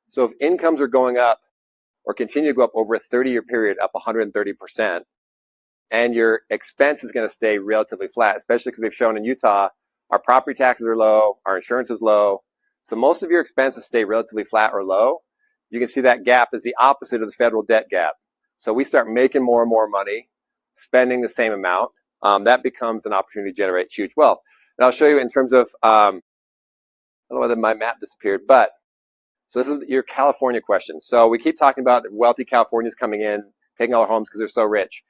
So if incomes are going up or continue to go up over a 30-year period, up 130%, and your expense is going to stay relatively flat, especially because we've shown in Utah, our property taxes are low, our insurance is low. So most of your expenses stay relatively flat or low. You can see that gap is the opposite of the federal debt gap. So we start making more and more money, spending the same amount. That becomes an opportunity to generate huge wealth. And I'll show you in terms of, I don't know whether my map disappeared, but so this is your California question. So we keep talking about wealthy Californians coming in, taking all our homes because they're so rich.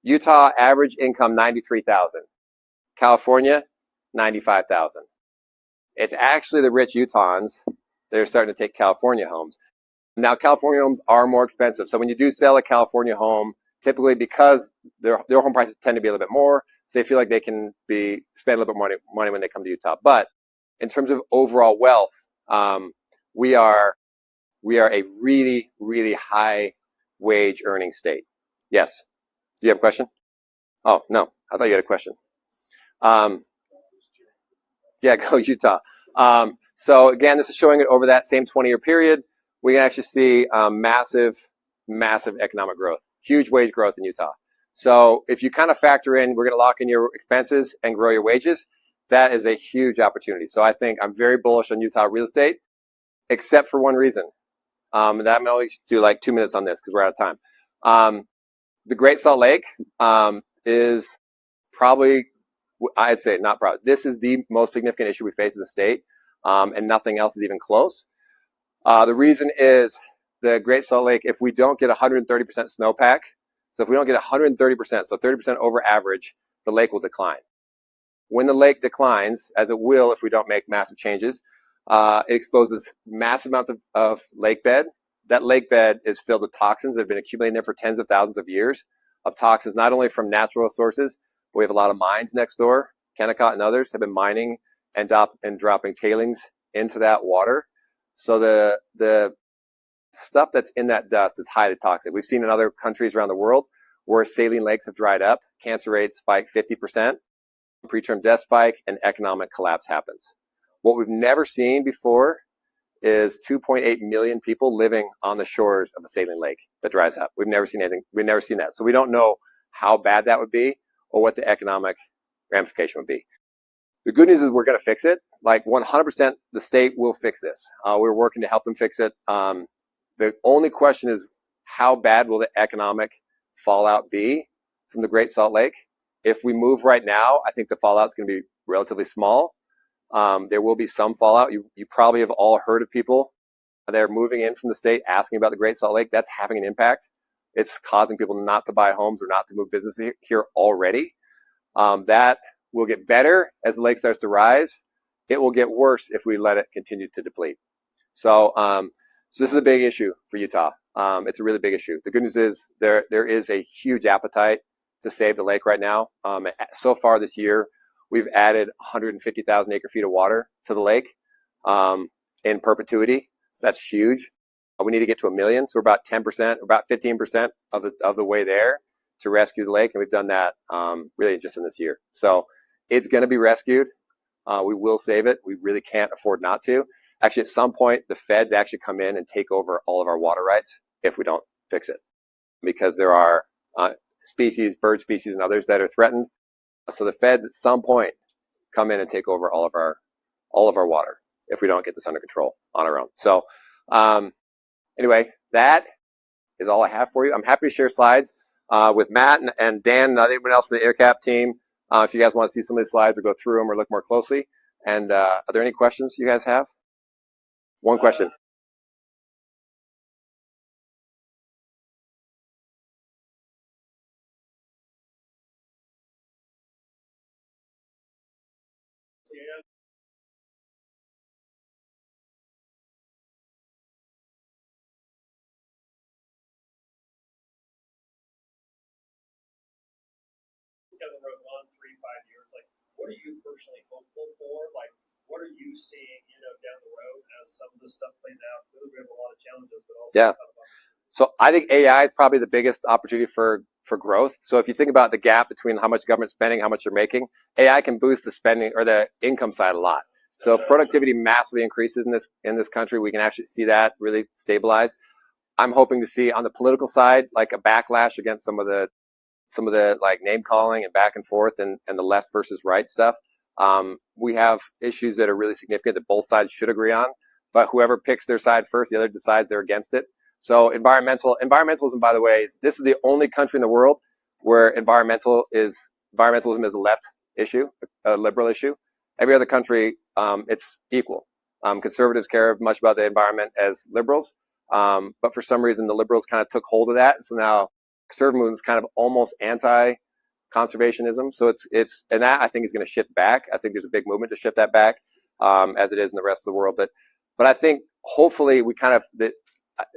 Utah average income, $93,000. California, $95,000. It's actually the rich Utahns that are starting to take California homes. Now, California homes are more expensive. So when you do sell a California home, typically because their home prices tend to be a little bit more, so they feel like they can spend a little bit more money when they come to Utah. But in terms of overall wealth, we are a really, really high wage earning state. Yes. Do you have a question? Oh, no. I thought you had a question. Yeah, go Utah. So again, this is showing it over that same 20-year period. We can actually see massive economic growth, huge wage growth in Utah. So if you kind of factor in, we're going to lock in your expenses and grow your wages, that is a huge opportunity. So I think I'm very bullish on Utah real estate, except for one reason. And I'm only do like 2 minutes on this because we're out of time. The Great Salt Lake is probably, I'd say not probably, this is the most significant issue we face as a state, and nothing else is even close. The reason is the Great Salt Lake, if we don't get 130% snowpack, so if we don't get 130%, so 30% over average, the lake will decline. When the lake declines, as it will if we don't make massive changes, it exposes massive amounts of lake bed. That lake bed is filled with toxins that have been accumulating there for tens of thousands of years of toxins, not only from natural sources, but we have a lot of mines next door. Kennecott and others have been mining and dropping tailings into that water. So the stuff that's in that dust is highly toxic. We've seen in other countries around the world where saline lakes have dried up, cancer rates spike 50%, preterm death spike, and economic collapse happens. What we've never seen before is 2.8 million people living on the shores of a saline lake that dries up. We've never seen anything. We've never seen that. So we don't know how bad that would be or what the economic ramification would be. The good news is we're going to fix it. Like 100%, the state will fix this. We're working to help them fix it. The only question is, how bad will the economic fallout be from the Great Salt Lake? If we move right now, I think the fallout is going to be relatively small. There will be some fallout. You probably have all heard of people that are moving in from the state asking about the Great Salt Lake. That's having an impact. It's causing people not to buy homes or not to move business here already. That will get better as the lake starts to rise. It will get worse if we let it continue to deplete. So this is a big issue for Utah. It's a really big issue. The good news is there is a huge appetite to save the lake right now. So far this year, we've added 150,000 acre feet of water to the lake in perpetuity. So that's huge. We need to get to 1 million. So we're about 10%, about 15% of the way there to rescue the lake. And we've done that really just in this year. So it's going to be rescued. We will save it. We really can't afford not to. Actually, at some point, the feds actually come in and take over all of our water rights if we don't fix it, because there are species, bird species and others that are threatened. So the feds at some point come in and take over all of our water if we don't get this under control on our own. So anyway, that is all I have for you. I'm happy to share slides with Matt and Dan and anyone else from the AirCap team. If you guys want to see some of these slides or go through them or look more closely, And are there any questions you guys have? One question. Down the road, 1, 3, 5 years, like what are you personally hopeful for? Like what are you seeing, down the road as some of this stuff plays out? Clearly, we have a lot of challenges, but also Yeah. So I think AI is probably the biggest opportunity for growth. So if you think about the gap between how much government spending, how much they're making, AI can boost the spending or the income side a lot. So if productivity massively increases in this country, we can actually see that really stabilize. I'm hoping to see on the political side like a backlash against some of the like name calling and back and forth and the left versus right stuff. We have issues that are really significant that both sides should agree on, but whoever picks their side first, the other decides they're against it. So environmentalism, by the way, this is the only country in the world where environmentalism is a left issue, a liberal issue. Every other country, it's equal. Conservatives care much about the environment as liberals, but for some reason the liberals kind of took hold of that, and so now conservative movement is kind of almost anti-conservationism. So and that I think is going to shift back. I think there's a big movement to shift that back, as it is in the rest of the world. But I think hopefully we kind of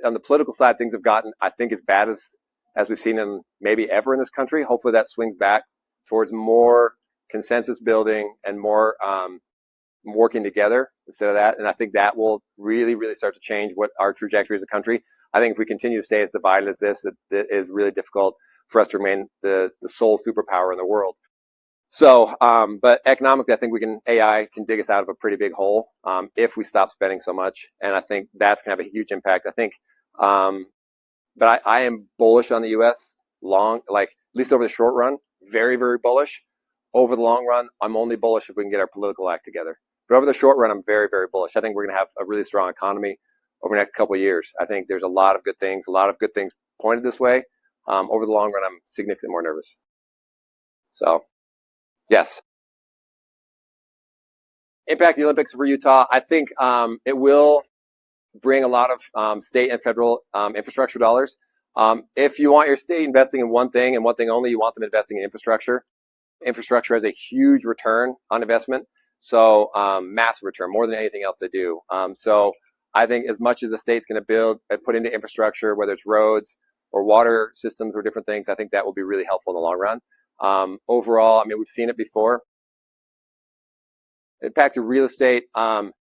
on the political side things have gotten, I think, as bad as we've seen in maybe ever in this country. Hopefully that swings back towards more consensus building and more working together instead of that. And I think that will really, really start to change what our trajectory as a country. I think if we continue to stay as divided as this, it is really difficult for us to remain the sole superpower in the world. So, but economically, I think AI can dig us out of a pretty big hole, if we stop spending so much. And I think that's going to have a huge impact. I think, but I am bullish on the U.S. at least over the short run, very, very bullish. Over the long run, I'm only bullish if we can get our political act together. But over the short run, I'm very, very bullish. I think we're going to have a really strong economy over the next couple of years. I think there's a lot of good things pointed this way. Over the long run, I'm significantly more nervous. So, yes. Impact the Olympics for Utah. I think it will bring a lot of state and federal infrastructure dollars. If you want your state investing in one thing and one thing only, you want them investing in infrastructure. Infrastructure has a huge return on investment. So massive return, more than anything else they do. So I think as much as the state's going to build and put into infrastructure, whether it's roads or water systems or different things, I think that will be really helpful in the long run. Overall, I mean, we've seen it before. Impact to real estate. I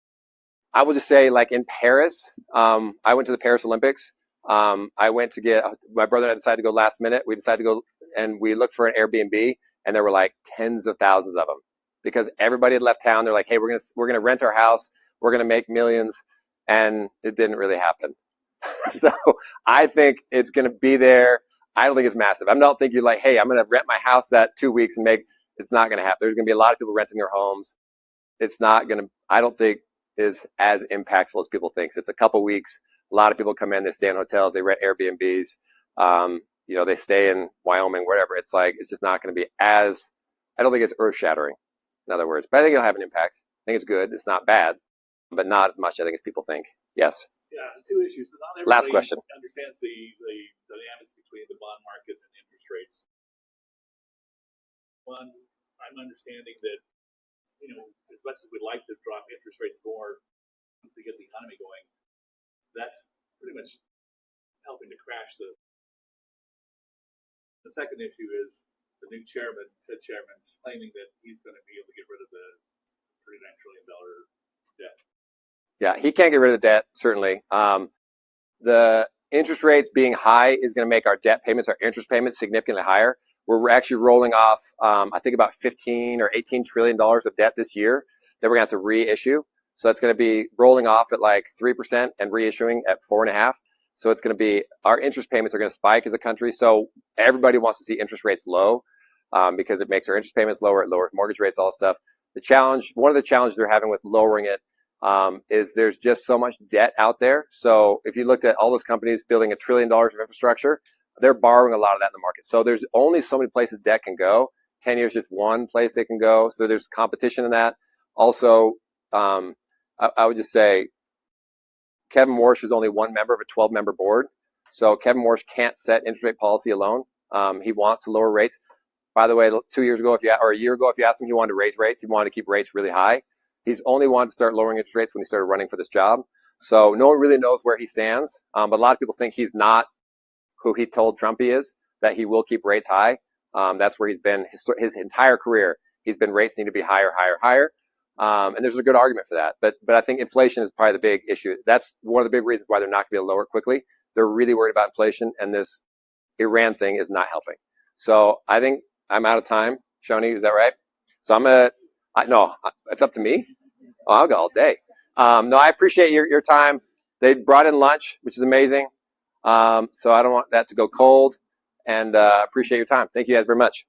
will just say, like in Paris, I went to the Paris Olympics. I went to get my brother and I decided to go last minute. We decided to go and we looked for an Airbnb, and there were like tens of thousands of them because everybody had left town. They're like, "Hey, we're gonna rent our house. We're gonna make millions," and it didn't really happen. So I think it's gonna be there. I don't think it's massive. I don't think you're like, "Hey, I'm gonna rent my house that 2 weeks and make." It's not gonna happen. There's gonna be a lot of people renting their homes. It's not gonna. I don't think is as impactful as people think. So it's a couple weeks. A lot of people come in, they stay in hotels, they rent Airbnbs. They stay in Wyoming, whatever. It's like, it's just not going to be as, I don't think it's earth shattering, in other words, but I think it'll have an impact. I think it's good. It's not bad, but not as much, I think, as people think. Yes. Yeah, two issues. So not Last question. Understands the dynamics between the bond market and interest rates. One, I'm understanding that, as much as we'd like to drop interest rates more to get the economy going, that's pretty much helping to crash the. The second issue is the new chairman, Ted Chairman's claiming that he's going to be able to get rid of the $39 trillion debt. Yeah, he can't get rid of the debt, certainly. The interest rates being high is going to make our debt payments, our interest payments, significantly higher. We're actually rolling off, I think, about $15 or $18 trillion of debt this year that we're going to have to reissue. So it's going to be rolling off at like 3% and reissuing at 4.5%. So it's going to be, our interest payments are going to spike as a country. So everybody wants to see interest rates low, because it makes our interest payments lower, it lowers mortgage rates, all that stuff. One of the challenges they're having with lowering it, is there's just so much debt out there. So if you looked at all those companies building $1 trillion of infrastructure, they're borrowing a lot of that in the market. So there's only so many places debt can go. 10 years, just one place they can go. So there's competition in that. Also, I would just say Kevin Warsh is only one member of a 12-member board. So Kevin Warsh can't set interest rate policy alone. He wants to lower rates. By the way, 2 years ago, or a year ago, if you asked him, he wanted to raise rates. He wanted to keep rates really high. He's only wanted to start lowering interest rates when he started running for this job. So no one really knows where he stands. But a lot of people think he's not who he told Trump he is, that he will keep rates high. That's where he's been his entire career. He's been rates need to be higher, higher, higher. And there's a good argument for that. But I think inflation is probably the big issue. That's one of the big reasons why they're not going to be able to lower it quickly. They're really worried about inflation, and this Iran thing is not helping. So I think I'm out of time. Shoni, is that right? So no, it's up to me. Oh, I'll go all day. No, I appreciate your time. They brought in lunch, which is amazing. So I don't want that to go cold, and appreciate your time. Thank you guys very much.